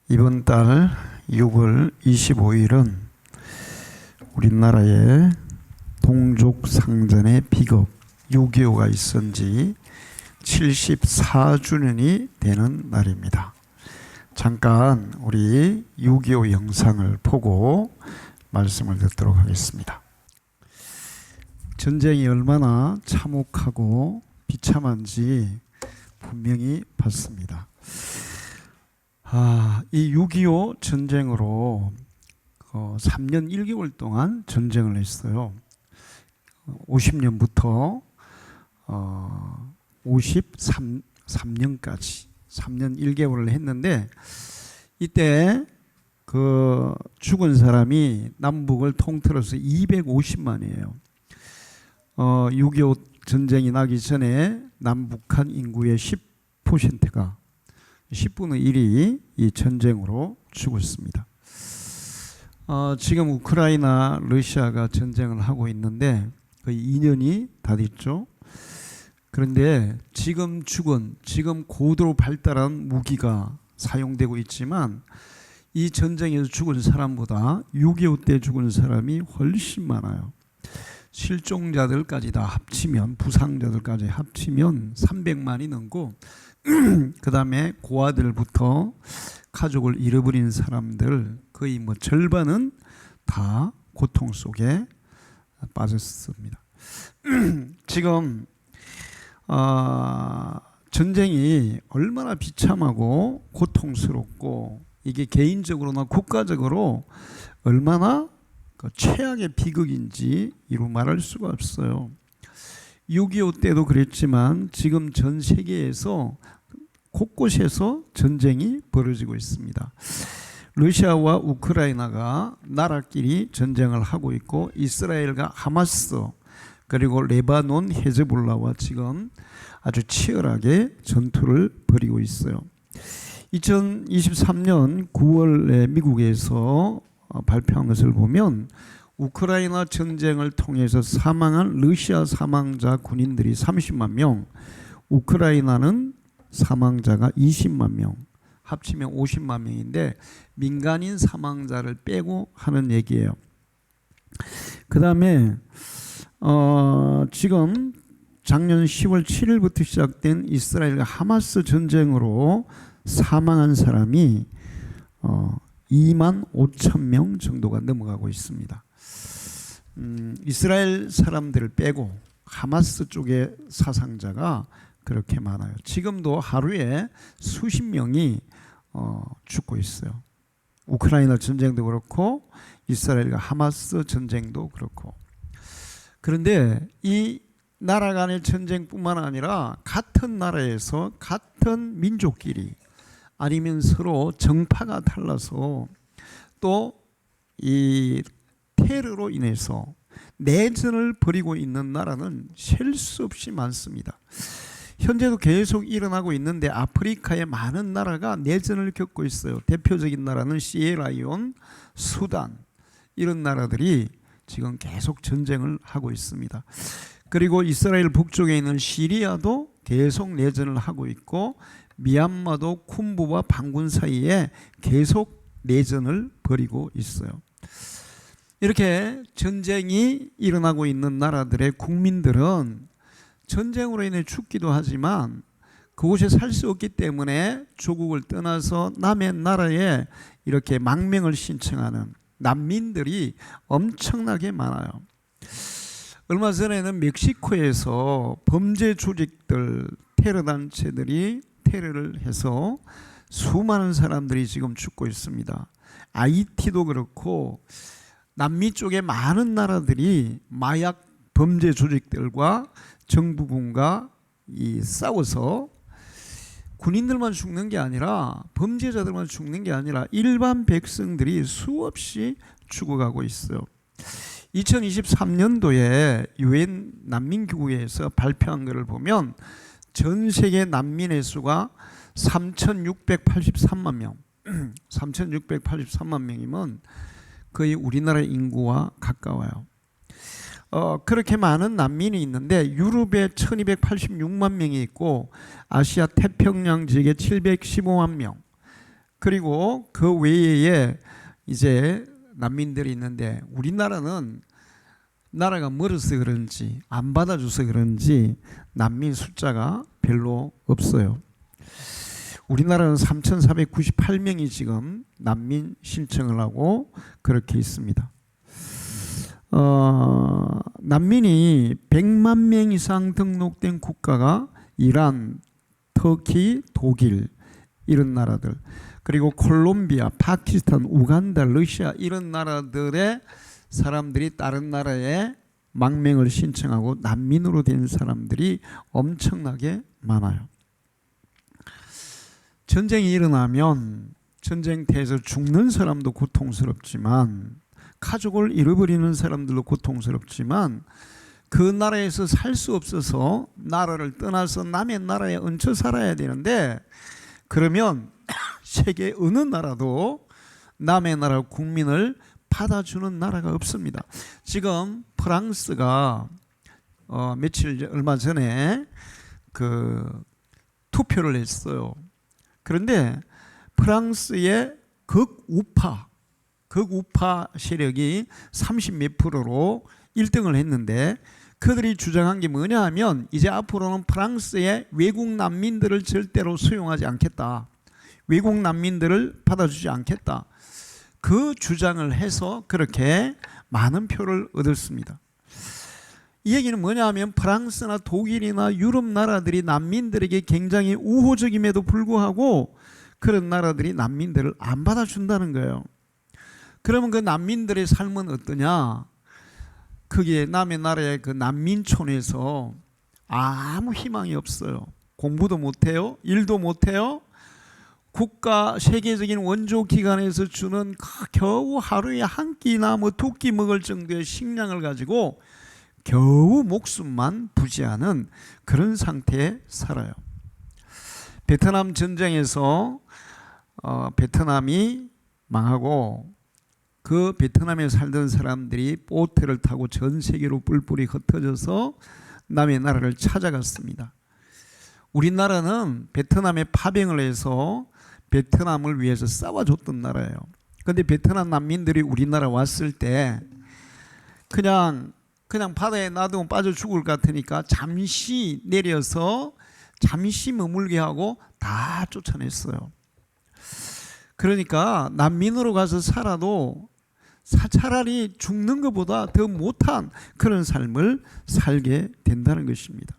이번 달 6월 25일은 우리나라의 동족상전의 비극 6.25가 있은 지 74주년이 되는 날입니다. 잠깐 우리 6.25 영상을 보고 말씀을 듣도록 하겠습니다. 전쟁이 얼마나 참혹하고 비참한지 분명히 봤습니다. 이 6.25 전쟁으로 3년 1개월 동안 전쟁을 했어요. 50년부터 53년까지 3년 1개월을 했는데, 이때 그 죽은 사람이 남북을 통틀어서 250만이에요. 6.25 전쟁이 나기 전에 남북한 인구의 10%가 10분의 1이 이 전쟁으로 죽었습니다. 지금 우크라이나, 러시아가 전쟁을 하고 있는데 거의 2년이 다 됐죠. 그런데 지금 고도로 발달한 무기가 사용되고 있지만 이 전쟁에서 죽은 사람보다 6.25 때 죽은 사람이 훨씬 많아요. 실종자들까지 다 합치면, 부상자들까지 합치면 300만이 넘고, 그 다음에 고아들부터 가족을 잃어버린 사람들 거의 절반은 다 고통 속에 빠졌습니다. 지금 전쟁이 얼마나 비참하고 고통스럽고, 이게 개인적으로나 국가적으로 얼마나 최악의 비극인지 이루 말할 수가 없어요. 6.25 때도 그랬지만 지금 전 세계에서 곳곳에서 전쟁이 벌어지고 있습니다. 러시아와 우크라이나가 나라끼리 전쟁을 하고 있고, 이스라엘과 하마스, 그리고 레바논 헤즈볼라와 지금 아주 치열하게 전투를 벌이고 있어요. 2023년 9월에 미국에서 발표한 것을 보면 우크라이나 전쟁을 통해서 사망한 러시아 사망자 군인들이 30만 명, 우크라이나는 사망자가 20만 명, 합치면 50만 명인데 민간인 사망자를 빼고 하는 얘기예요. 그 다음에 지금 작년 10월 7일부터 시작된 이스라엘과 하마스 전쟁으로 사망한 사람이 2만 5천 명 정도가 넘어가고 있습니다. 이스라엘 사람들을 빼고 하마스 쪽의 사상자가 그렇게 많아요. 지금도 하루에 수십 명이 죽고 있어요. 우크라이나 전쟁도 그렇고 이스라엘과 하마스 전쟁도 그렇고. 그런데 이 나라 간의 전쟁뿐만 아니라 같은 나라에서 같은 민족끼리 아니면 서로 정파가 달라서 또 이 테러로 인해서 내전을 벌이고 있는 나라는 셀 수 없이 많습니다. 현재도 계속 일어나고 있는데 아프리카의 많은 나라가 내전을 겪고 있어요. 대표적인 나라는 시에라리온, 수단, 이런 나라들이 지금 계속 전쟁을 하고 있습니다. 그리고 이스라엘 북쪽에 있는 시리아도 계속 내전을 하고 있고, 미얀마도 쿤부와 반군 사이에 계속 내전을 벌이고 있어요. 이렇게 전쟁이 일어나고 있는 나라들의 국민들은 전쟁으로 인해 죽기도 하지만 그곳에 살 수 없기 때문에 조국을 떠나서 남의 나라에 이렇게 망명을 신청하는 난민들이 엄청나게 많아요. 얼마 전에는 멕시코에서 범죄 조직들, 테러 단체들이 테러를 해서 수많은 사람들이 지금 죽고 있습니다. 아이티도 그렇고 남미 쪽의 많은 나라들이 마약 범죄 조직들과 정부군과 싸워서 군인들만 죽는 게 아니라, 범죄자들만 죽는 게 아니라 일반 백성들이 수없이 죽어가고 있어요. 2023년도에 유엔 난민기구에서 발표한 것을 보면 전 세계 난민의 수가 3,683만 명, 3,683만 명이면 거의 우리나라 인구와 가까워요. 그렇게 많은 난민이 있는데 유럽에 1286만 명이 있고 아시아 태평양 지역에 715만 명, 그리고 그 외에 이제 난민들이 있는데 우리나라는 나라가 멀어서 그런지 안 받아줘서 그런지 난민 숫자가 별로 없어요. 우리나라는 3,498명이 지금 난민 신청을 하고 그렇게 있습니다. 난민이 100만 명 이상 등록된 국가가 이란, 터키, 독일 이런 나라들, 그리고 콜롬비아, 파키스탄, 우간다, 러시아 이런 나라들의 사람들이 다른 나라에 망명을 신청하고 난민으로 된 사람들이 엄청나게 많아요. 전쟁이 일어나면 전쟁터에서 죽는 사람도 고통스럽지만, 가족을 잃어버리는 사람들도 고통스럽지만, 그 나라에서 살 수 없어서 나라를 떠나서 남의 나라에 얹혀 살아야 되는데, 그러면 세계 어느 나라도 남의 나라 국민을 받아주는 나라가 없습니다. 지금 프랑스가 얼마 전에 그 투표를 했어요. 그런데 프랑스의 극우파 세력이 30몇 프로로 1등을 했는데, 그들이 주장한 게 뭐냐 하면 이제 앞으로는 프랑스의 외국 난민들을 절대로 수용하지 않겠다, 외국 난민들을 받아주지 않겠다, 그 주장을 해서 그렇게 많은 표를 얻었습니다. 이 얘기는 뭐냐 하면 프랑스나 독일이나 유럽 나라들이 난민들에게 굉장히 우호적임에도 불구하고 그런 나라들이 난민들을 안 받아준다는 거예요. 그러면 그 난민들의 삶은 어떠냐? 그게 남의 나라의 그 난민촌에서 아무 희망이 없어요. 공부도 못해요, 일도 못해요. 국가 세계적인 원조 기관에서 주는 겨우 하루에 한 끼나 두 끼 먹을 정도의 식량을 가지고 겨우 목숨만 부지하는 그런 상태에 살아요. 베트남 전쟁에서 베트남이 망하고 그 베트남에 살던 사람들이 보트를 타고 전 세계로 뿔뿔이 흩어져서 남의 나라를 찾아갔습니다. 우리나라는 베트남에 파병을 해서 베트남을 위해서 싸워줬던 나라예요. 그런데 베트남 난민들이 우리나라 왔을 때 그냥 바다에 놔두면 빠져 죽을 것 같으니까 잠시 내려서 잠시 머물게 하고 다 쫓아냈어요. 그러니까 난민으로 가서 살아도 차라리 죽는 것보다 더 못한 그런 삶을 살게 된다는 것입니다.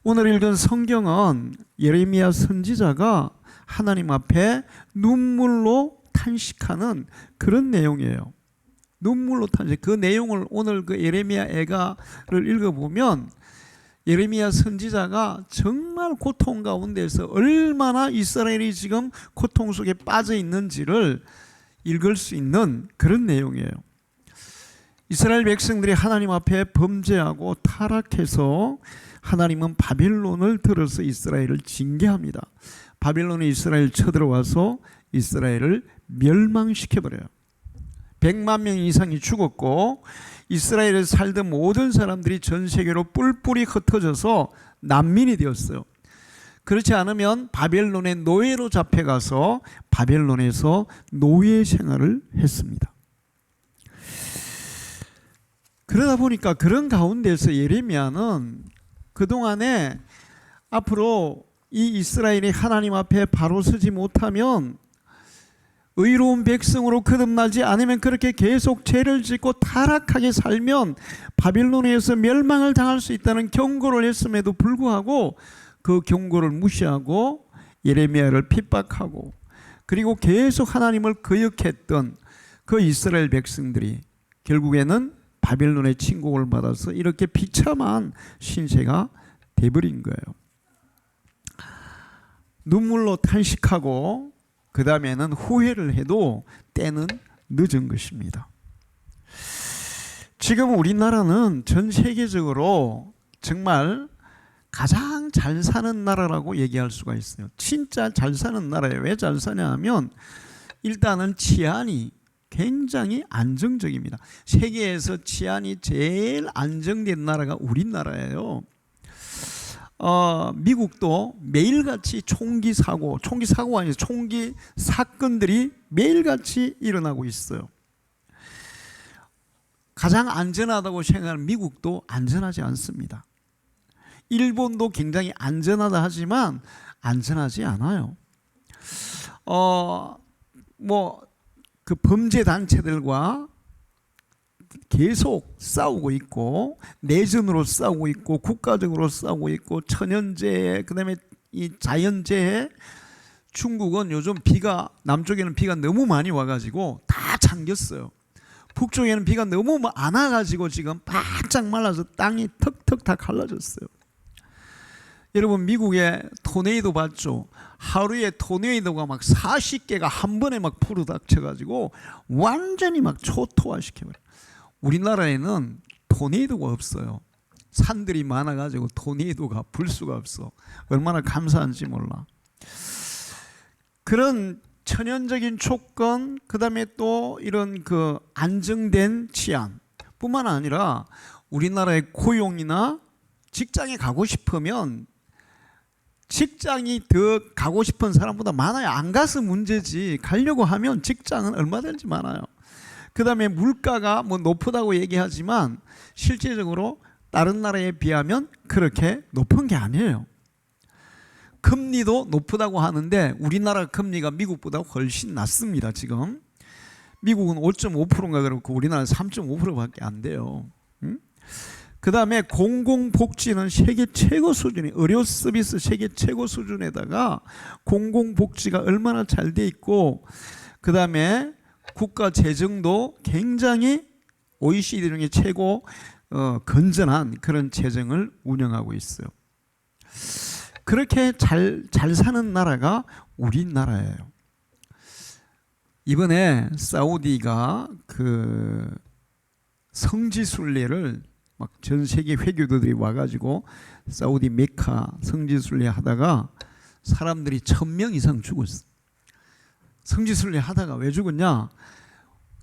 오늘 읽은 성경은 예레미야 선지자가 하나님 앞에 눈물로 탄식하는 그런 내용이에요. 눈물로 탄식. 그 내용을 오늘 그 예레미야 애가를 읽어보면 예레미야 선지자가 정말 고통 가운데서 얼마나 이스라엘이 지금 고통 속에 빠져 있는지를 읽을 수 있는 그런 내용이에요. 이스라엘 백성들이 하나님 앞에 범죄하고 타락해서 하나님은 바빌론을 들어서 이스라엘을 징계합니다. 바빌론이 이스라엘 쳐들어와서 이스라엘을 멸망시켜버려요. 100만 명 이상이 죽었고 이스라엘에 살던 모든 사람들이 전 세계로 뿔뿔이 흩어져서 난민이 되었어요. 그렇지 않으면 바벨론의 노예로 잡혀가서 바벨론에서 노예 생활을 했습니다. 그러다 보니까 그런 가운데서 예레미야는 그동안에 앞으로 이 이스라엘이 하나님 앞에 바로 서지 못하면, 의로운 백성으로 거듭나지 않으면, 그렇게 계속 죄를 짓고 타락하게 살면 바빌론에서 멸망을 당할 수 있다는 경고를 했음에도 불구하고 그 경고를 무시하고 예레미야를 핍박하고 그리고 계속 하나님을 거역했던 그 이스라엘 백성들이 결국에는 바빌론의 침공을 받아서 이렇게 비참한 신세가 돼버린 거예요. 눈물로 탄식하고 그 다음에는 후회를 해도 때는 늦은 것입니다. 지금 우리나라는 전 세계적으로 정말 가장 잘 사는 나라라고 얘기할 수가 있어요. 진짜 잘 사는 나라예요. 왜 잘 사냐 하면 일단은 치안이 굉장히 안정적입니다. 세계에서 치안이 제일 안정된 나라가 우리나라예요. 미국도 매일같이 총기 사고가 아니라 총기 사건들이 매일같이 일어나고 있어요. 가장 안전하다고 생각하는 미국도 안전하지 않습니다. 일본도 굉장히 안전하다 하지만 안전하지 않아요. 그 범죄 단체들과 계속 싸우고 있고, 내전으로 싸우고 있고, 국가적으로 싸우고 있고, 천연재해, 그다음에 이 자연재해. 중국은 요즘 남쪽에는 비가 너무 많이 와가지고 다 잠겼어요. 북쪽에는 비가 너무 안 와가지고 지금 바짝 말라서 땅이 턱턱 다 갈라졌어요. 여러분, 미국의 토네이도 봤죠? 하루에 토네이도가 막 40개가 한 번에 막 풀어닥쳐가지고 완전히 막 초토화시켜버려요. 우리나라에는 토네이도가 없어요. 산들이 많아가지고 토네이도가 불 수가 없어. 얼마나 감사한지 몰라. 그런 천연적인 조건, 그 다음에 또 이런 그 안정된 치안 뿐만 아니라 우리나라의 고용이나 직장에 가고 싶으면 직장이 더 가고 싶은 사람보다 많아요. 안 가서 문제지, 가려고 하면 직장은 얼마든지 많아요. 그 다음에 물가가 뭐 높다고 얘기하지만 실제적으로 다른 나라에 비하면 그렇게 높은 게 아니에요. 금리도 높다고 하는데 우리나라 금리가 미국보다 훨씬 낮습니다. 지금 미국은 5.5%인가 그렇고 우리나라는 3.5%밖에 안 돼요. 그 다음에 공공복지는 세계 최고 수준이, 의료 서비스 세계 최고 수준에다가 공공복지가 얼마나 잘 돼 있고, 그 다음에 국가 재정도 굉장히 OECD 중에 최고 건전한 그런 재정을 운영하고 있어요. 그렇게 잘 사는 나라가 우리나라예요. 이번에 사우디가 그 성지순례를 막 전 세계 회교도들이 와가지고 사우디 메카 성지순례 하다가 사람들이 1000명 이상 죽었어. 성지순례 하다가 왜 죽었냐?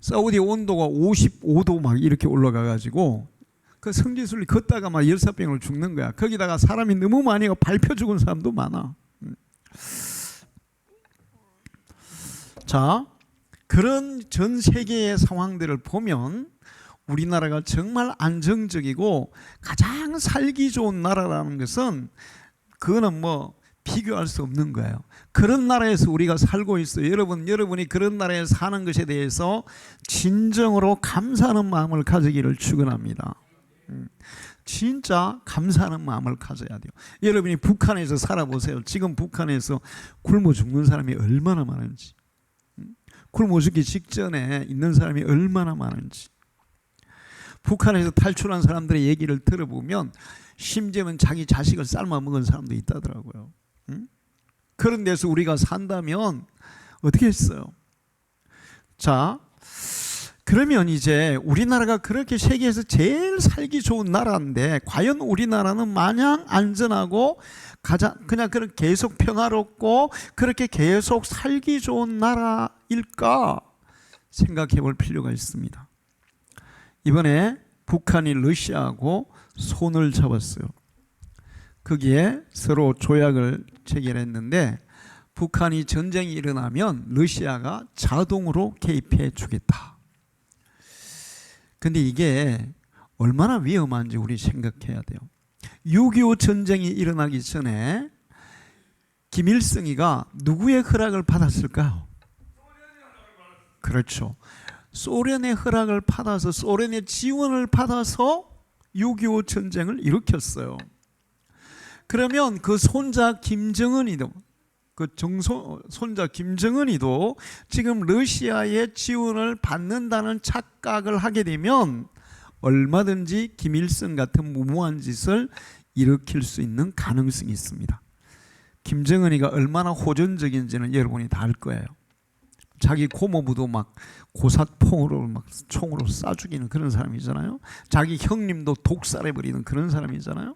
사우디 온도가 55도 막 이렇게 올라가가지고 그 성지순례 걷다가 막 열사병으로 죽는 거야. 거기다가 사람이 너무 많이 가 밟혀 죽은 사람도 많아. 자, 그런 전 세계의 상황들을 보면 우리나라가 정말 안정적이고 가장 살기 좋은 나라라는 것은 그거는 뭐 비교할 수 없는 거예요. 그런 나라에서 우리가 살고 있어요. 여러분이 그런 나라에 사는 것에 대해서 진정으로 감사하는 마음을 가지기를 축원합니다. 진짜 감사하는 마음을 가져야 돼요. 여러분이 북한에서 살아보세요. 지금 북한에서 굶어 죽는 사람이 얼마나 많은지, 굶어 죽기 직전에 있는 사람이 얼마나 많은지. 북한에서 탈출한 사람들의 얘기를 들어보면 심지어는 자기 자식을 삶아 먹은 사람도 있다더라고요. 그런 데서 우리가 산다면 어떻게 했어요? 자, 그러면 이제 우리나라가 그렇게 세계에서 제일 살기 좋은 나라인데 과연 우리나라는 마냥 안전하고 그냥 그런 계속 평화롭고 그렇게 계속 살기 좋은 나라일까 생각해 볼 필요가 있습니다. 이번에 북한이 러시아하고 손을 잡았어요. 거기에 서로 조약을 체결했는데 북한이 전쟁이 일어나면 러시아가 자동으로 개입해 주겠다. 근데 이게 얼마나 위험한지 우리 생각해야 돼요. 6.25 전쟁이 일어나기 전에 김일성이가 누구의 허락을 받았을까요? 그렇죠. 소련의 허락을 받아서, 소련의 지원을 받아서 6.25 전쟁을 일으켰어요. 그러면 그 손자 김정은이도, 손자 김정은이도 지금 러시아의 지원을 받는다는 착각을 하게 되면 얼마든지 김일성 같은 무모한 짓을 일으킬 수 있는 가능성이 있습니다. 김정은이가 얼마나 호전적인지는 여러분이 다 알 거예요. 자기 고모부도 막 고사총으로 막 총으로 쏴 죽이는 그런 사람이잖아요. 자기 형님도 독살해버리는 그런 사람이잖아요.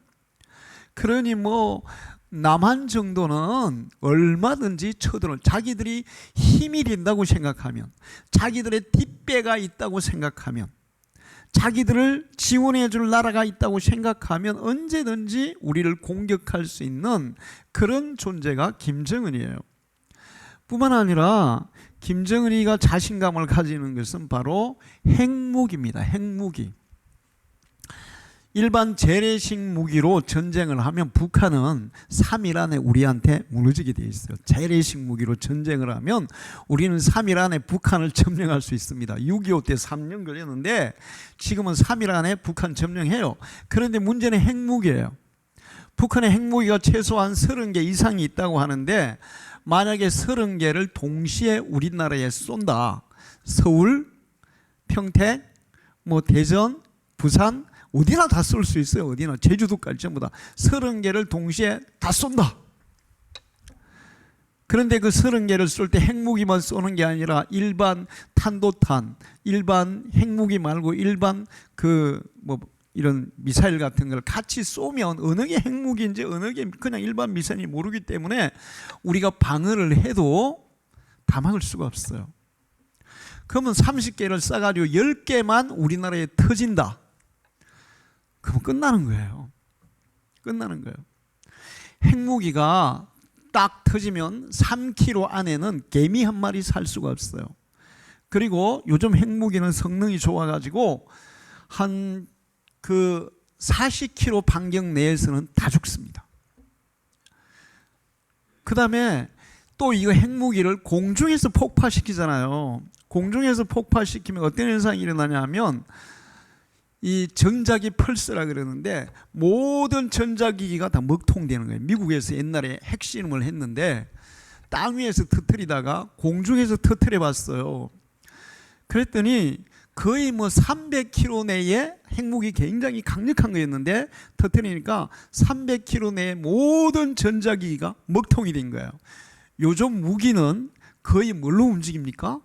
그러니 뭐 남한 정도는 얼마든지 쳐들어, 자기들이 힘이 된다고 생각하면, 자기들의 뒷배가 있다고 생각하면, 자기들을 지원해 줄 나라가 있다고 생각하면 언제든지 우리를 공격할 수 있는 그런 존재가 김정은이에요. 뿐만 아니라 김정은이가 자신감을 가지는 것은 바로 핵무기입니다. 핵무기. 일반 재래식 무기로 전쟁을 하면 북한은 3일 안에 우리한테 무너지게 돼 있어요. 재래식 무기로 전쟁을 하면 우리는 3일 안에 북한을 점령할 수 있습니다. 6.25 때 3년 걸렸는데 지금은 3일 안에 북한 점령해요. 그런데 문제는 핵무기예요. 북한의 핵무기가 최소한 30개 이상이 있다고 하는데 만약에 30개를 동시에 우리나라에 쏜다. 서울, 평택, 대전, 부산 어디나 다 쏠 수 있어요. 어디나 제주도까지 전부 다 30개를 동시에 다 쏜다. 그런데 그 30개를 쏠 때 핵무기만 쏘는 게 아니라 일반 탄도탄, 일반 핵무기 말고 일반 이런 미사일 같은 걸 같이 쏘면 어느 게 핵무기인지 어느 게 그냥 일반 미사일인지 모르기 때문에 우리가 방어를 해도 다 막을 수가 없어요. 그러면 30개를 쏴가지고 10개만 우리나라에 터진다. 그럼 끝나는 거예요. 끝나는 거예요. 핵무기가 딱 터지면 3km 안에는 개미 한 마리 살 수가 없어요. 그리고 요즘 핵무기는 성능이 좋아가지고 한 40km 반경 내에서는 다 죽습니다. 그 다음에 또 이거 핵무기를 공중에서 폭파시키잖아요. 공중에서 폭파시키면 어떤 현상이 일어나냐면 이 전자기 펄스라 그러는데 모든 전자기기가 다 먹통되는 거예요. 미국에서 옛날에 핵실험을 했는데 땅 위에서 터뜨리다가 공중에서 터뜨려 봤어요. 그랬더니 거의 300km 내에 핵무기 굉장히 강력한 거였는데 터뜨리니까 300km 내에 모든 전자기기가 먹통이 된 거예요. 요즘 무기는 거의 뭘로 움직입니까?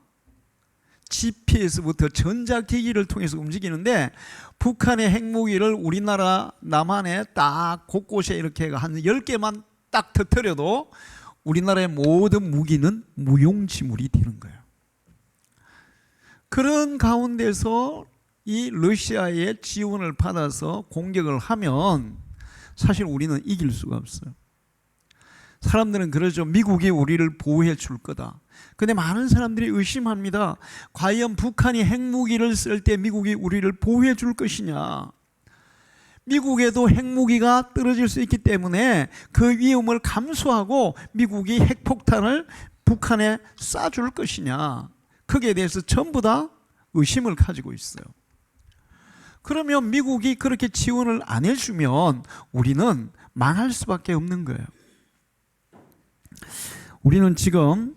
GPS부터 전자기기를 통해서 움직이는데 북한의 핵무기를 우리나라 남한에 딱 곳곳에 이렇게 한 10개만 딱 터뜨려도 우리나라의 모든 무기는 무용지물이 되는 거예요. 그런 가운데서 이 러시아의 지원을 받아서 공격을 하면 사실 우리는 이길 수가 없어요. 사람들은 그러죠. 미국이 우리를 보호해 줄 거다. 근데 많은 사람들이 의심합니다. 과연 북한이 핵무기를 쓸 때 미국이 우리를 보호해 줄 것이냐. 미국에도 핵무기가 떨어질 수 있기 때문에 그 위험을 감수하고 미국이 핵폭탄을 북한에 쏴줄 것이냐. 거기에 대해서 전부 다 의심을 가지고 있어요. 그러면 미국이 그렇게 지원을 안 해주면 우리는 망할 수밖에 없는 거예요. 우리는 지금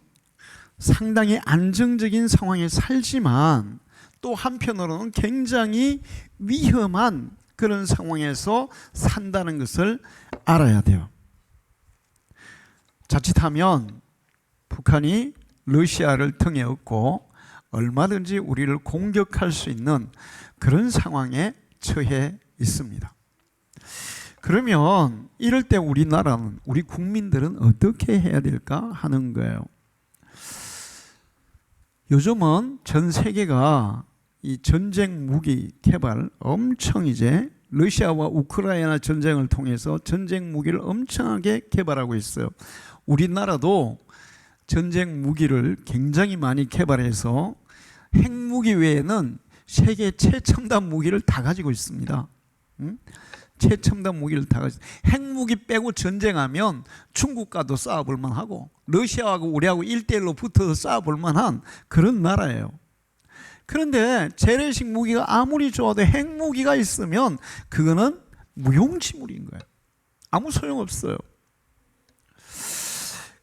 상당히 안정적인 상황에 살지만 또 한편으로는 굉장히 위험한 그런 상황에서 산다는 것을 알아야 돼요. 자칫하면 북한이 러시아를 등에 업고 얼마든지 우리를 공격할 수 있는 그런 상황에 처해 있습니다. 그러면 이럴 때 우리나라는, 우리 국민들은 어떻게 해야 될까 하는 거예요. 요즘은 전 세계가 이 전쟁 무기 개발 엄청 이제 러시아와 우크라이나 전쟁을 통해서 전쟁 무기를 엄청나게 개발하고 있어요. 우리나라도 전쟁 무기를 굉장히 많이 개발해서 핵무기 외에는 세계 최첨단 무기를 다 가지고 있습니다. 최첨단 무기를 다 가지고 있어요. 핵무기 빼고 전쟁하면 중국과도 싸워볼 만하고 러시아하고 우리하고 1대1로 붙어서 싸워볼 만한 그런 나라예요. 그런데 재래식 무기가 아무리 좋아도 핵무기가 있으면 그거는 무용지물인 거예요. 아무 소용없어요.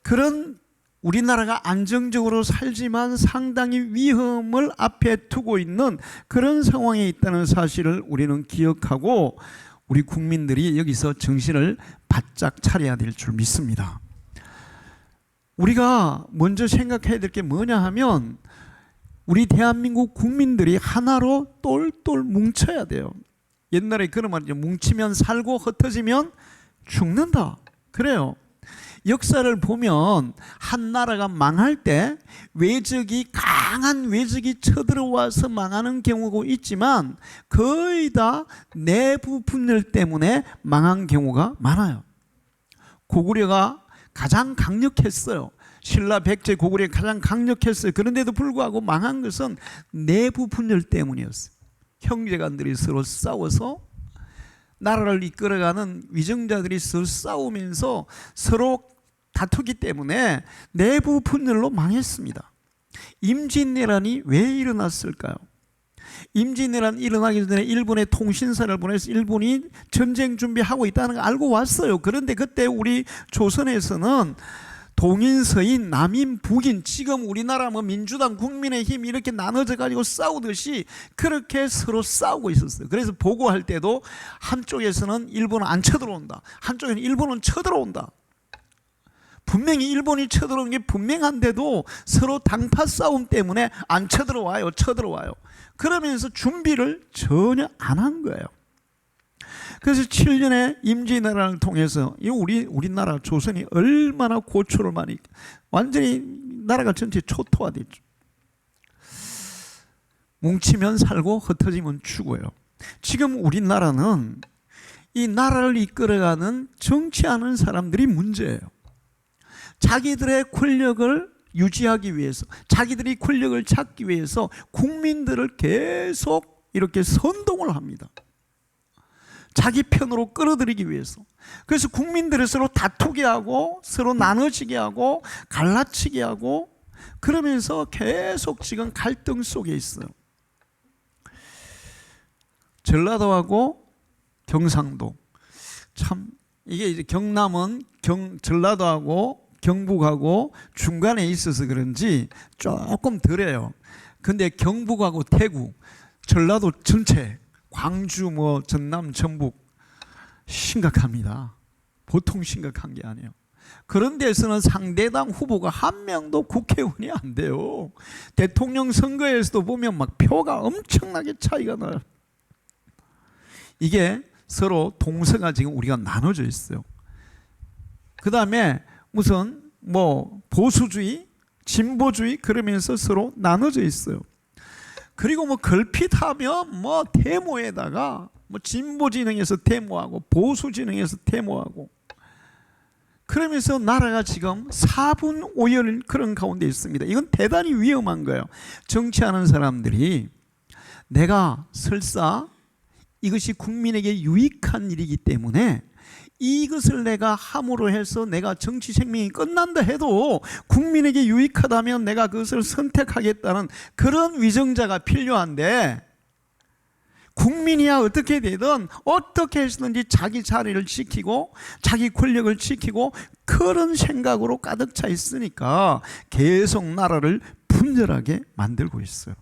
그런 우리나라가 안정적으로 살지만 상당히 위험을 앞에 두고 있는 그런 상황에 있다는 사실을 우리는 기억하고 우리 국민들이 여기서 정신을 바짝 차려야 될 줄 믿습니다. 우리가 먼저 생각해야 될 게 뭐냐 하면 우리 대한민국 국민들이 하나로 똘똘 뭉쳐야 돼요. 옛날에 그런 말이죠. 뭉치면 살고 흩어지면 죽는다. 그래요. 역사를 보면 한 나라가 망할 때 강한 외적이 쳐들어와서 망하는 경우가 있지만 거의 다 내부 분열 때문에 망한 경우가 많아요. 고구려가 가장 강력했어요. 신라 백제 고구려가 가장 강력했어요. 그런데도 불구하고 망한 것은 내부 분열 때문이었어요. 형제간들이 서로 싸워서 나라를 이끌어가는 위정자들이 서로 싸우면서 서로 다투기 때문에 내부 분열로 망했습니다. 임진왜란이 왜 일어났을까요? 임진왜란 일어나기 전에 일본에 통신사를 보내서 일본이 전쟁 준비하고 있다는 걸 알고 왔어요. 그런데 그때 우리 조선에서는 동인, 서인, 남인, 북인, 지금 우리나라 민주당, 국민의힘 이렇게 나눠져 가지고 싸우듯이 그렇게 서로 싸우고 있었어요. 그래서 보고할 때도 한쪽에서는 일본은 안 쳐들어온다, 한쪽에는 일본은 쳐들어온다. 분명히 일본이 쳐들어오는 게 분명한데도 서로 당파 싸움 때문에 안 쳐들어와요. 그러면서 준비를 전혀 안 한 거예요. 그래서 7년의 임진왜란을 통해서 우리나라 조선이 얼마나 고초를 많이, 완전히 나라가 전체 초토화됐죠. 뭉치면 살고 흩어지면 죽어요. 지금 우리나라는 이 나라를 이끌어가는 정치하는 사람들이 문제예요. 자기들의 권력을 유지하기 위해서, 자기들이 권력을 찾기 위해서 국민들을 계속 이렇게 선동을 합니다. 자기 편으로 끌어들이기 위해서. 그래서 국민들을 서로 다투게 하고 서로 나눠지게 하고 갈라치게 하고 그러면서 계속 지금 갈등 속에 있어요. 전라도하고 경상도, 참 이게 이제 경남은 전라도하고 경북하고 중간에 있어서 그런지 조금 덜해요. 근데 경북하고 태국, 전라도 전체, 광주, 전남, 전북 심각합니다. 보통 심각한 게 아니에요. 그런 데서는 상대당 후보가 한 명도 국회의원이 안 돼요. 대통령 선거에서도 보면 막 표가 엄청나게 차이가 나요. 이게 서로 동서가 지금 우리가 나눠져 있어요. 그 다음에 무슨 보수주의, 진보주의 그러면서 서로 나눠져 있어요. 그리고 걸핏하면 데모에다가 진보 진영에서 데모하고 보수 진영에서 데모하고 그러면서 나라가 지금 4분 5열 그런 가운데 있습니다. 이건 대단히 위험한 거예요. 정치하는 사람들이 내가 설사 이것이 국민에게 유익한 일이기 때문에 이것을 내가 함으로 해서 내가 정치 생명이 끝난다 해도 국민에게 유익하다면 내가 그것을 선택하겠다는 그런 위정자가 필요한데, 국민이야 어떻게 되든 어떻게 해서든지 자기 자리를 지키고 자기 권력을 지키고 그런 생각으로 가득 차 있으니까 계속 나라를 분열하게 만들고 있어요.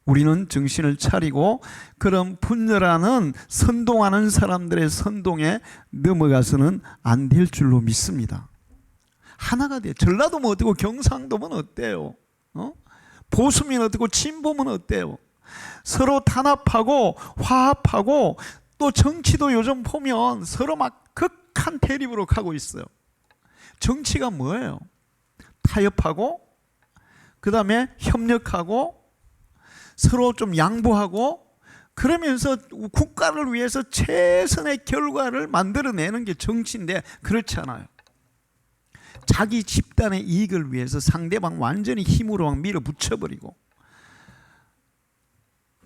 우리는 정신을 차리고 그런 분열하는 선동하는 사람들의 선동에 넘어가서는 안 될 줄로 믿습니다. 하나가 돼요. 전라도면 어때고 경상도면 어때요? 보수면 어때고 진보면 어때요? 서로 탄압하고 화합하고 또 정치도 요즘 보면 서로 막 극한 대립으로 가고 있어요. 정치가 뭐예요? 타협하고 그 다음에 협력하고 서로 좀 양보하고 그러면서 국가를 위해서 최선의 결과를 만들어내는 게 정치인데 그렇지 않아요. 자기 집단의 이익을 위해서 상대방 완전히 힘으로 막 밀어붙여버리고,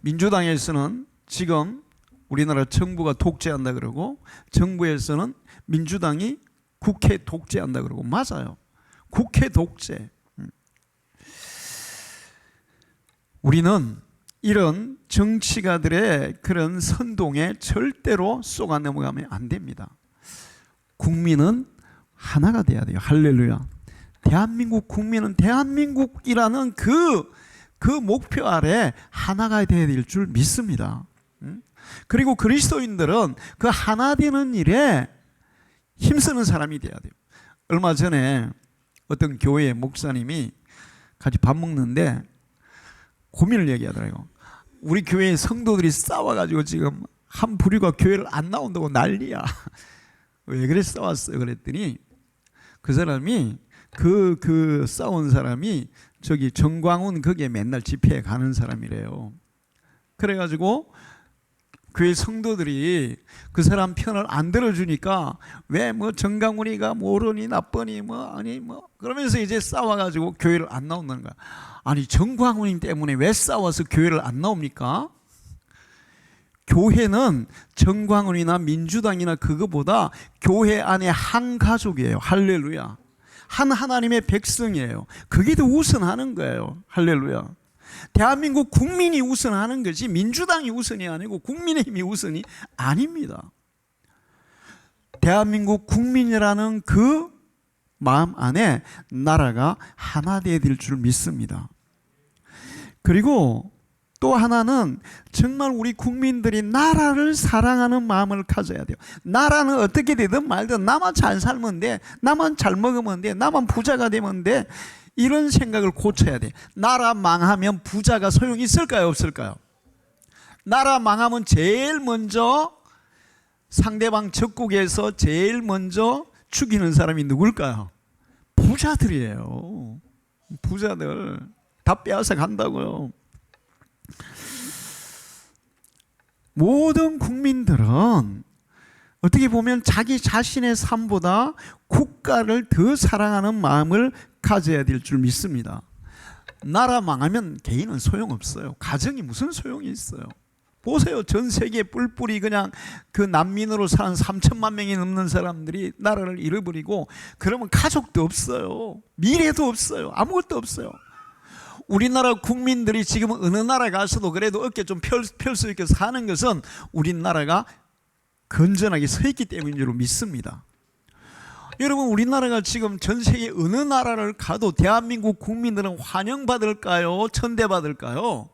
민주당에서는 지금 우리나라 정부가 독재한다 그러고 정부에서는 민주당이 국회 독재한다 그러고, 맞아요. 국회 독재. 우리는 이런 정치가들의 그런 선동에 절대로 속아 넘어가면 안 됩니다. 국민은 하나가 돼야 돼요. 할렐루야. 대한민국 국민은 대한민국이라는 그 목표 아래 하나가 돼야 될 줄 믿습니다. 그리고 그리스도인들은 그 하나 되는 일에 힘쓰는 사람이 돼야 돼요. 얼마 전에 어떤 교회 목사님이 같이 밥 먹는데 고민을 얘기하더라고요. 우리 교회의 성도들이 싸워가지고 지금 한 부류가 교회를 안 나온다고 난리야. 왜 그래 싸웠어요? 그랬더니 그 사람이 그 싸운 사람이 저기 정광훈 거기에 맨날 집회에 가는 사람이래요. 그래가지고 교회 성도들이 그 사람 편을 안 들어주니까 왜 뭐 정강훈이가 모르니 나쁘니 뭐 아니 뭐 그러면서 이제 싸워가지고 교회를 안 나온다는 거야. 아니 정광훈님 때문에 왜 싸워서 교회를 안 나옵니까? 교회는 정광훈이나 민주당이나 그거보다 교회 안에 한 가족이에요. 할렐루야. 한 하나님의 백성이에요. 그게 더 우선하는 거예요. 할렐루야. 대한민국 국민이 우선하는 거지 민주당이 우선이 아니고 국민의힘이 우선이 아닙니다. 대한민국 국민이라는 그 마음 안에 나라가 하나 되어야 될 줄 믿습니다. 그리고 또 하나는 정말 우리 국민들이 나라를 사랑하는 마음을 가져야 돼요. 나라는 어떻게 되든 말든 나만 잘 살면 돼, 나만 잘 먹으면 돼, 나만 부자가 되면 돼, 이런 생각을 고쳐야 돼. 나라 망하면 부자가 소용이 있을까요? 없을까요? 나라 망하면 제일 먼저 상대방 적국에서 제일 먼저 죽이는 사람이 누굴까요? 부자들이에요. 부자들 다 빼앗아 간다고요. 모든 국민들은 어떻게 보면 자기 자신의 삶보다 국가를 더 사랑하는 마음을 가져야 될 줄 믿습니다. 나라 망하면 개인은 소용없어요. 가정이 무슨 소용이 있어요. 보세요. 전 세계 뿔뿔이 그냥 그 난민으로 사는 3천만 명이 넘는 사람들이 나라를 잃어버리고 그러면 가족도 없어요. 미래도 없어요. 아무것도 없어요. 우리나라 국민들이 지금 어느 나라 가서도 그래도 어깨 좀 펼 수 있게 사는 것은 우리나라가 건전하게 서 있기 때문인 줄 믿습니다. 여러분 우리나라가 지금 전 세계 어느 나라를 가도 대한민국 국민들은 환영받을까요? 천대받을까요?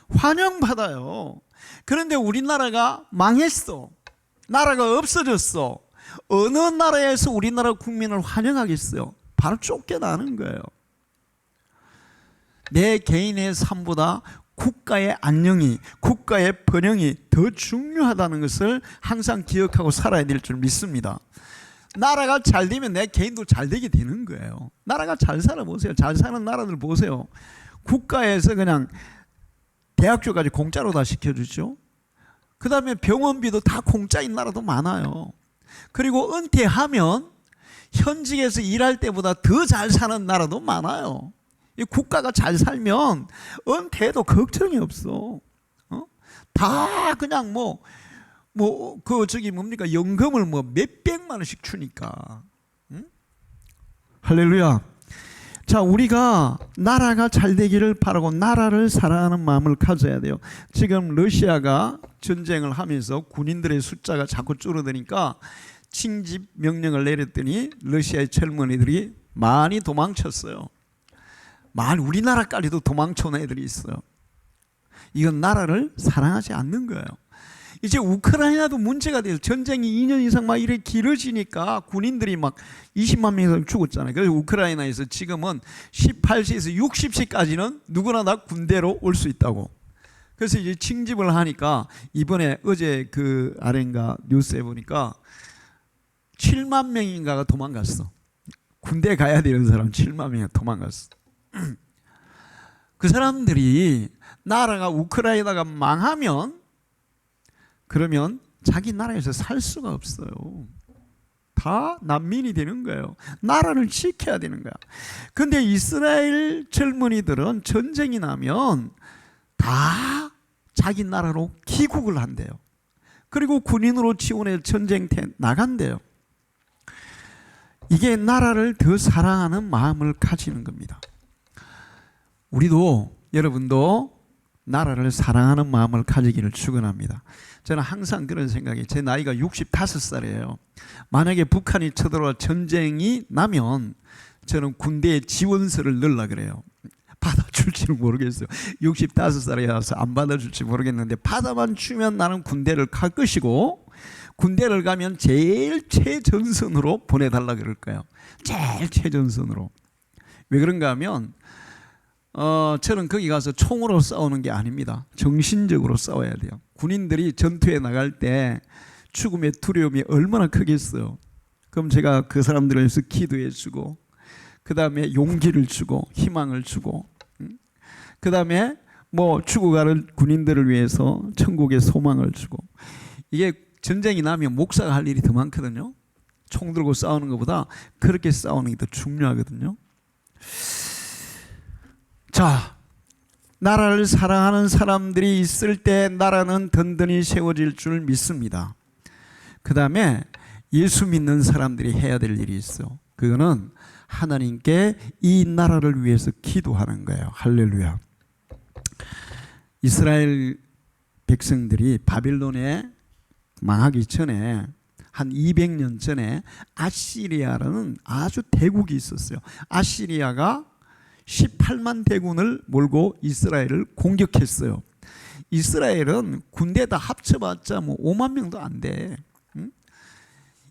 환영받아요. 그런데 우리나라가 망했어. 나라가 없어졌어. 어느 나라에서 우리나라 국민을 환영하겠어요? 바로 쫓겨나는 거예요. 내 개인의 삶보다 국가의 안녕이, 국가의 번영이 더 중요하다는 것을 항상 기억하고 살아야 될 줄 믿습니다. 나라가 잘 되면 내 개인도 잘 되게 되는 거예요. 나라가 잘 살아보세요. 잘 사는 나라들 보세요. 국가에서 그냥 대학교까지 공짜로 다 시켜주죠. 그 다음에 병원비도 다 공짜인 나라도 많아요. 그리고 은퇴하면 현직에서 일할 때보다 더 잘 사는 나라도 많아요. 이 국가가 잘 살면 은퇴해도 걱정이 없어. 다 그냥 뭡니까 연금을 몇백만 원씩 주니까. 응? 할렐루야. 자, 우리가 나라가 잘 되기를 바라고 나라를 사랑하는 마음을 가져야 돼요. 지금 러시아가 전쟁을 하면서 군인들의 숫자가 자꾸 줄어드니까 징집 명령을 내렸더니 러시아의 젊은이들이 많이 도망쳤어요. 우리나라까지도 도망쳐온 애들이 있어요. 이건 나라를 사랑하지 않는 거예요. 이제 우크라이나도 문제가 돼요. 전쟁이 2년 이상 막 이렇게 길어지니까 군인들이 막 20만 명 이상 죽었잖아요. 그래서 우크라이나에서 지금은 18세에서 60세까지는 누구나 다 군대로 올 수 있다고. 그래서 이제 징집을 하니까 이번에 어제 그 아래인가 뉴스에 보니까 7만 명인가가 도망갔어. 군대 가야 되는 사람 7만 명이 도망갔어. 그 사람들이 나라가 우크라이나가 망하면 그러면 자기 나라에서 살 수가 없어요. 다 난민이 되는 거예요. 나라를 지켜야 되는 거야. 근데 이스라엘 젊은이들은 전쟁이 나면 다 자기 나라로 귀국을 한대요. 그리고 군인으로 지원해 전쟁터에 나간대요. 이게 나라를 더 사랑하는 마음을 가지는 겁니다. 우리도 여러분도 나라를 사랑하는 마음을 가지기를 축원합니다. 저는 항상 그런 생각이, 제 나이가 65살이에요. 만약에 북한이 쳐들어와 전쟁이 나면 저는 군대에 지원서를 넣으려고 그래요. 받아줄지는 모르겠어요. 65살이라서 안 받아줄지 모르겠는데 받아만 주면 나는 군대를 갈 것이고, 군대를 가면 제일 최전선으로 보내달라 그럴 거예요. 제일 최전선으로. 왜 그런가 하면 저는 거기 가서 총으로 싸우는 게 아닙니다. 정신적으로 싸워야 돼요. 군인들이 전투에 나갈 때 죽음의 두려움이 얼마나 크겠어요. 그럼 제가 그 사람들을 위해서 기도해 주고, 그 다음에 용기를 주고 희망을 주고, 그 다음에 뭐 죽어가는 군인들을 위해서 천국의 소망을 주고. 이게 전쟁이 나면 목사가 할 일이 더 많거든요. 총 들고 싸우는 것보다 그렇게 싸우는 게 더 중요하거든요. 자, 나라를 사랑하는 사람들이 있을 때 나라는 든든히 세워질 줄 믿습니다. 그 다음에 예수 믿는 사람들이 해야 될 일이 있어. 그거는 하나님께 이 나라를 위해서 기도하는 거예요. 할렐루야. 이스라엘 백성들이 바빌론에 망하기 전에 한 200년 전에 아시리아라는 아주 대국이 있었어요. 아시리아가 18만 대군을 몰고 이스라엘을 공격했어요. 이스라엘은 군대 다 합쳐봤자 뭐 5만 명도 안 돼.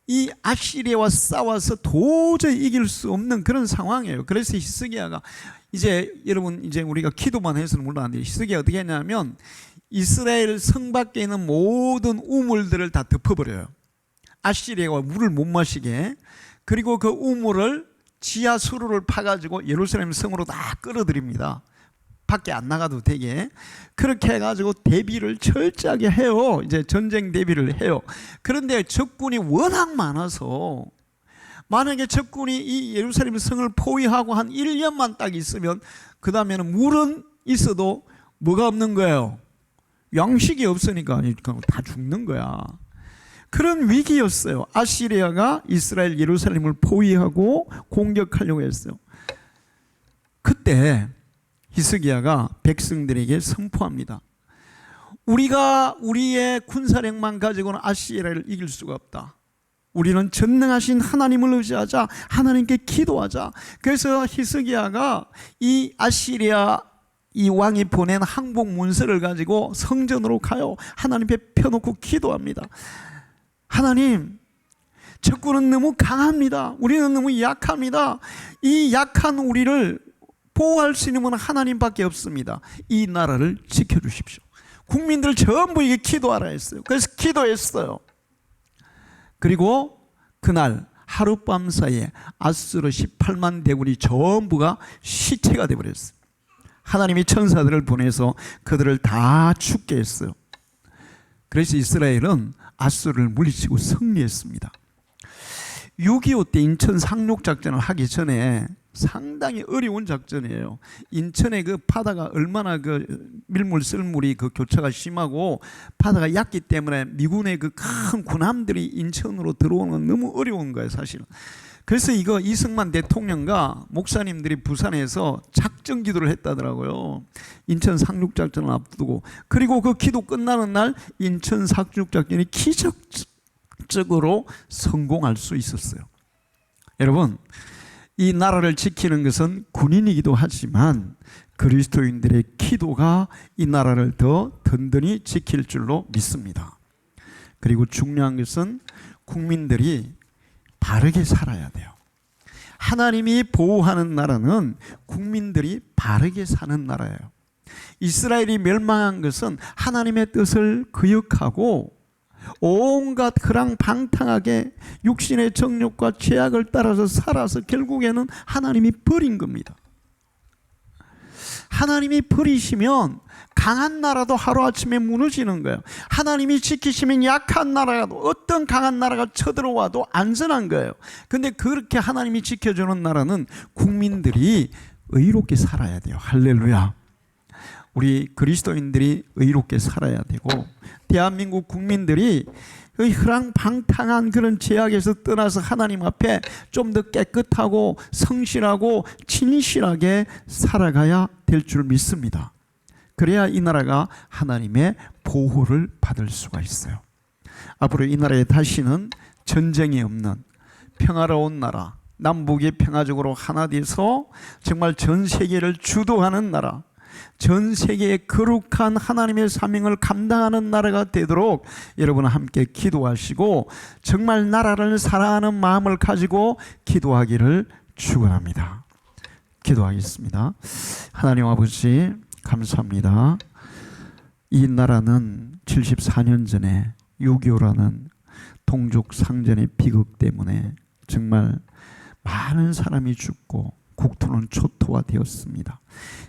이 아시리아와 싸워서 도저히 이길 수 없는 그런 상황이에요. 그래서 히스기야가 이제 여러분 이제 우리가 기도만 해서는 몰라 안 돼요. 히스기야가 어떻게 했냐면 이스라엘 성 밖에 있는 모든 우물들을 다 덮어버려요. 아시리아가 물을 못 마시게. 그리고 그 우물을 지하 수로를 파가지고 예루살렘 성으로 다 끌어들입니다. 밖에 안 나가도 되게. 그렇게 해가지고 대비를 철저하게 해요. 이제 전쟁 대비를 해요. 그런데 적군이 워낙 많아서 만약에 적군이 이 예루살렘 성을 포위하고 한 1년만 딱 있으면 그 다음에는 물은 있어도 뭐가 없는 거예요? 양식이 없으니까 다 죽는 거야. 그런 위기였어요. 아시리아가 이스라엘 예루살렘을 포위하고 공격하려고 했어요. 그때 히스기야가 백성들에게 선포합니다. 우리가 우리의 군사력만 가지고는 아시리아를 이길 수가 없다. 우리는 전능하신 하나님을 의지하자. 하나님께 기도하자. 그래서 히스기야가 이 아시리아 이 왕이 보낸 항복 문서를 가지고 성전으로 가요. 하나님 앞에 펴놓고 기도합니다. 하나님, 적군은 너무 강합니다. 우리는 너무 약합니다. 이 약한 우리를 보호할 수 있는 분은 하나님밖에 없습니다. 이 나라를 지켜주십시오. 국민들 전부에게 기도하라 했어요. 그래서 기도했어요. 그리고 그날 하룻밤 사이에 아수르 18만 대군이 전부가 시체가 되어버렸어요. 하나님이 천사들을 보내서 그들을 다 죽게 했어요. 그래서 이스라엘은 아수르를 물리치고 승리했습니다. 6.25 때 인천 상륙작전을 하기 전에 상당히 어려운 작전이에요. 인천의 그 바다가 얼마나 그 밀물 썰물이 그 교차가 심하고 바다가 얕기 때문에 미군의 그 큰 군함들이 인천으로 들어오는 건 너무 어려운 거예요, 사실은. 그래서 이거 이승만 대통령과 목사님들이 부산에서 작전 기도를 했다더라고요. 인천 상륙작전을 앞두고. 그리고 그 기도 끝나는 날 인천 상륙작전이 기적적으로 성공할 수 있었어요. 여러분, 이 나라를 지키는 것은 군인이기도 하지만 그리스도인들의 기도가 이 나라를 더 든든히 지킬 줄로 믿습니다. 그리고 중요한 것은 국민들이 바르게 살아야 돼요. 하나님이 보호하는 나라는 국민들이 바르게 사는 나라예요. 이스라엘이 멸망한 것은 하나님의 뜻을 거역하고 온갖 그랑방탕하게 육신의 정욕과 죄악을 따라서 살아서 결국에는 하나님이 버린 겁니다. 하나님이 버리시면 강한 나라도 하루아침에 무너지는 거예요. 하나님이 지키시면 약한 나라도 어떤 강한 나라가 쳐들어와도 안전한 거예요. 근데 그렇게 하나님이 지켜주는 나라는 국민들이 의롭게 살아야 돼요. 할렐루야. 우리 그리스도인들이 의롭게 살아야 되고 대한민국 국민들이 흐랑방탕한 그런 죄악에서 떠나서 하나님 앞에 좀 더 깨끗하고 성실하고 진실하게 살아가야 될 줄 믿습니다. 그래야 이 나라가 하나님의 보호를 받을 수가 있어요. 앞으로 이 나라에 다시는 전쟁이 없는 평화로운 나라, 남북이 평화적으로 하나 돼서 정말 전 세계를 주도하는 나라, 전 세계의 거룩한 하나님의 사명을 감당하는 나라가 되도록 여러분 함께 기도하시고 정말 나라를 사랑하는 마음을 가지고 기도하기를 축원합니다. 기도하겠습니다. 하나님 아버지 감사합니다. 이 나라는 74년 전에 6.25라는 동족 상전의 비극 때문에 정말 많은 사람이 죽고 국토는 초토화되었습니다.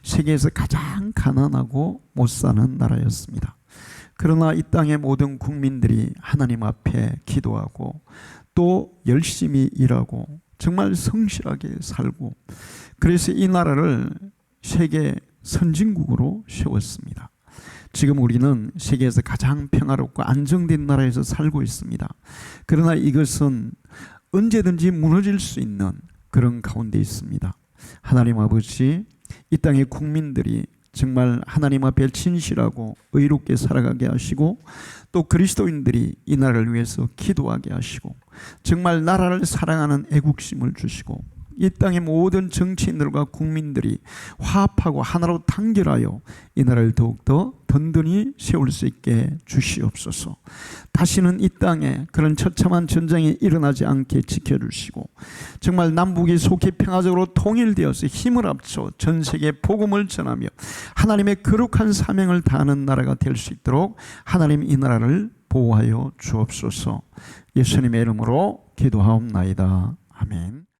세계에서 가장 가난하고 못 사는 나라였습니다. 그러나 이 땅의 모든 국민들이 하나님 앞에 기도하고 또 열심히 일하고 정말 성실하게 살고, 그래서 이 나라를 세계 선진국으로 세웠습니다. 지금 우리는 세계에서 가장 평화롭고 안정된 나라에서 살고 있습니다. 그러나 이것은 언제든지 무너질 수 있는 그런 가운데 있습니다. 하나님 아버지, 이 땅의 국민들이 정말 하나님 앞에 진실하고 의롭게 살아가게 하시고, 또 그리스도인들이 이 나라를 위해서 기도하게 하시고, 정말 나라를 사랑하는 애국심을 주시고, 이 땅의 모든 정치인들과 국민들이 화합하고 하나로 단결하여 이 나라를 더욱더 든든히 세울 수 있게 주시옵소서. 다시는 이 땅에 그런 처참한 전쟁이 일어나지 않게 지켜주시고, 정말 남북이 속히 평화적으로 통일되어서 힘을 합쳐 전 세계에 복음을 전하며 하나님의 거룩한 사명을 다하는 나라가 될 수 있도록 하나님 이 나라를 보호하여 주옵소서. 예수님의 이름으로 기도하옵나이다. 아멘.